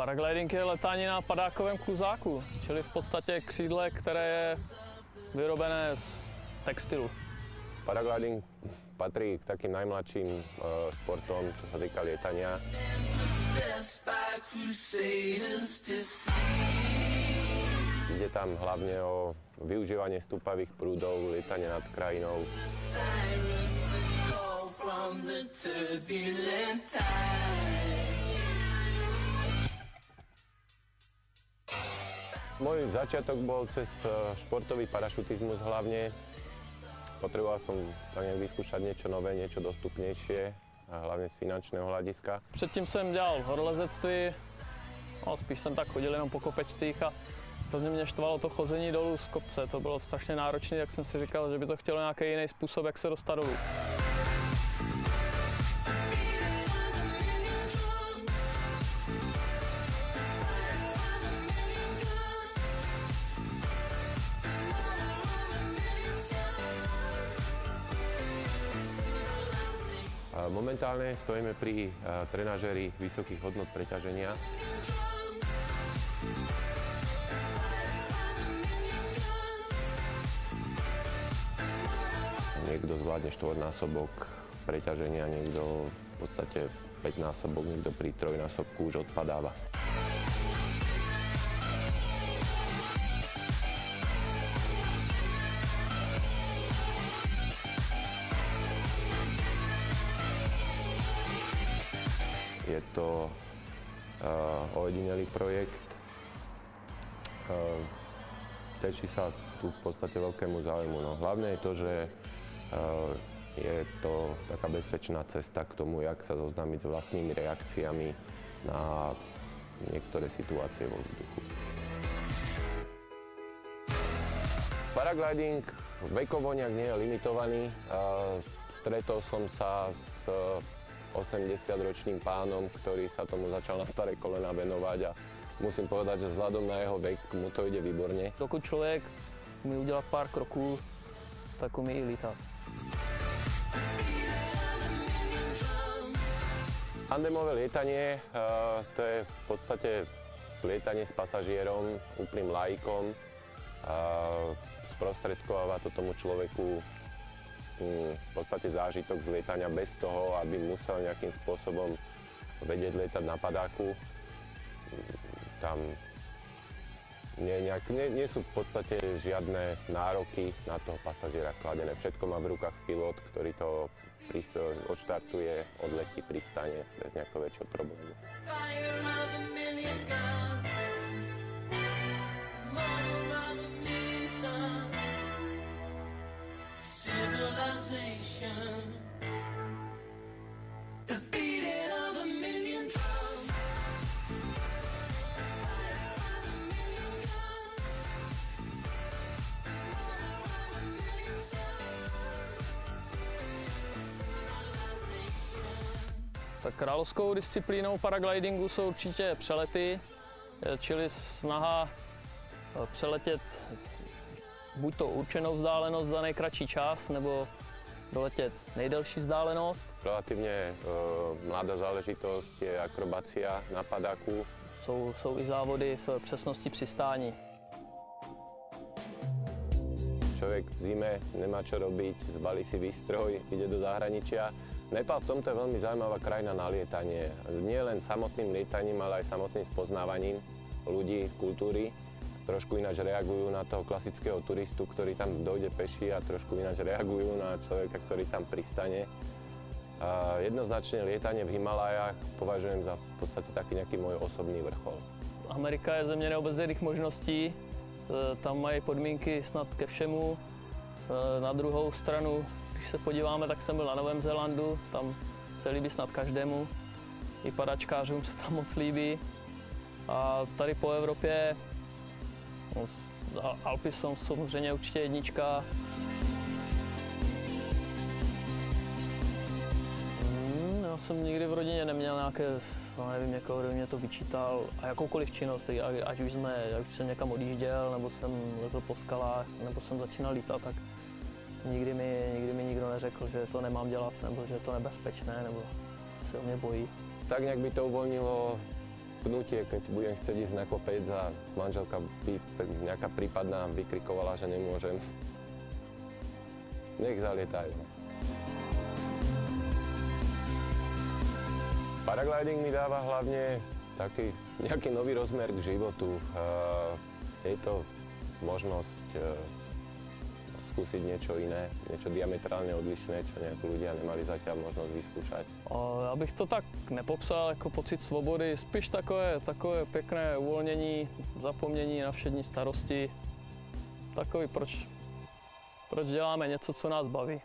Paragliding je letání na padákovém kluzáku, čili v podstatě křídle, které je vyrobené z textilu. Paragliding patrí k takým najmladším športom, čo sa týka lietania. Ide tam hlavne o využívanie stúpavých prúdov, lietanie nad krajinou. Môj začiatok bol cez športový parašutizmus hlavne. Potreboval som tak nejak vyskúšať niečo nové, niečo dostupnejšie, a hlavně z finančného hlediska. Předtím jsem dělal horolezectví, no, spíš jsem tak chodil jenom po kopečcích a hrozně mě štvalo to chození dolů z kopce. To bylo strašně náročné, jak jsem si říkal, že by to chtělo nějaký jiný způsob, jak se dostat dolů. Momentálne stojíme pri trenažéri vysokých hodnot preťaženia. Niekto zvládne 4-násobok preťaženia, niekto v podstate 5-násobok, niekto pri 3-násobku už odpadáva. Je to ojedinelý projekt. Teší sa tu v podstate veľkému záujmu. No, hlavne je to, že je to taká bezpečná cesta k tomu, jak sa zoznámiť s vlastnými reakciami na niektoré situácie vo vzduchu. Paragliding vekovo nejak nie je limitovaný. Stretol som sa s 80-ročným pánom, ktorý sa tomu začal na staré kolená venovať a musím povedať, že vzhľadom na jeho vek mu to ide výborne. Dokud člověk umí udělat pár kroků, tak umí i lítat. Tandemové lietanie, to je v podstate lietanie s pasažierom, úplným laikom. Sprostredkováva to tomu človeku v podstate zážitok z lietania bez toho, aby musel nejakým spôsobom vedieť lietať na padáku. Tam nie sú v podstate žiadne nároky na toho pasažiera kladené. Všetko má v rukách pilot, ktorý to odštartuje, odletí, pristane bez nejakého väčšieho problému. Tak královskou disciplínou paraglidingu jsou určitě přelety, čili snaha přeletět buď to určenou vzdálenost za nejkratší čas, nebo doletět nejdelší vzdálenost. Relatívne mladá záležitosť je akrobácia na padáku. Jsou i závody v přesnosti přistání. Človek v zime nemá čo robiť, zbalí si výstroj, ide do zahraničia. Nepal v tomto je veľmi zaujímavá krajina na lietanie. Nie len samotným lietaním, ale aj samotným spoznávaním ľudí, kultúry. Trošku ináč reagujú na toho klasického turistu, ktorý tam dojde peši, a trošku ináč reagujú na človeka, ktorý tam pristane. Jednoznačne lietanie v Himalajách považujem za v podstate taký nejaký môj osobný vrchol. Amerika je země neobezených možností, tam mají podmínky snad ke všemu. Na druhou stranu, když se podíváme, tak jsem byl na Novém Zélandu, tam se líbí snad každému, i padačkářům se tam moc líbí. A tady po Evropě, no, Alpy jsou samozřejmě určitě jednička. Já jsem nikdy v rodině neměl nějaké, nevím, někoho, kdo mě to vyčítal, a jakoukoliv činnost, ať už jsem někam odjížděl, nebo jsem lezl po skalách, nebo jsem začínal lítat, tak nikdy mi nikdo neřekl, že to nemám dělat, nebo že je to nebezpečné, nebo se o mě bojí. Tak nějak by to uvolnilo pnutie, keď budem chcieť ísť na kopec a manželka by nejaká prípadná vykrikovala, že nemôžem. Nech zalietajú. Paragliding mi dáva hlavne taký nejaký nový rozmer k životu. Je to možnosť skúsiť niečo iné, niečo diametrálne odlišné, čo nejakí ľudia nemali zatiaľ možnosť vyskúšať. Já bych to tak nepopsal jako pocit svobody, spíš takové pěkné uvolnění, zapomnění na všední starosti. Takový, proč děláme něco, co nás baví.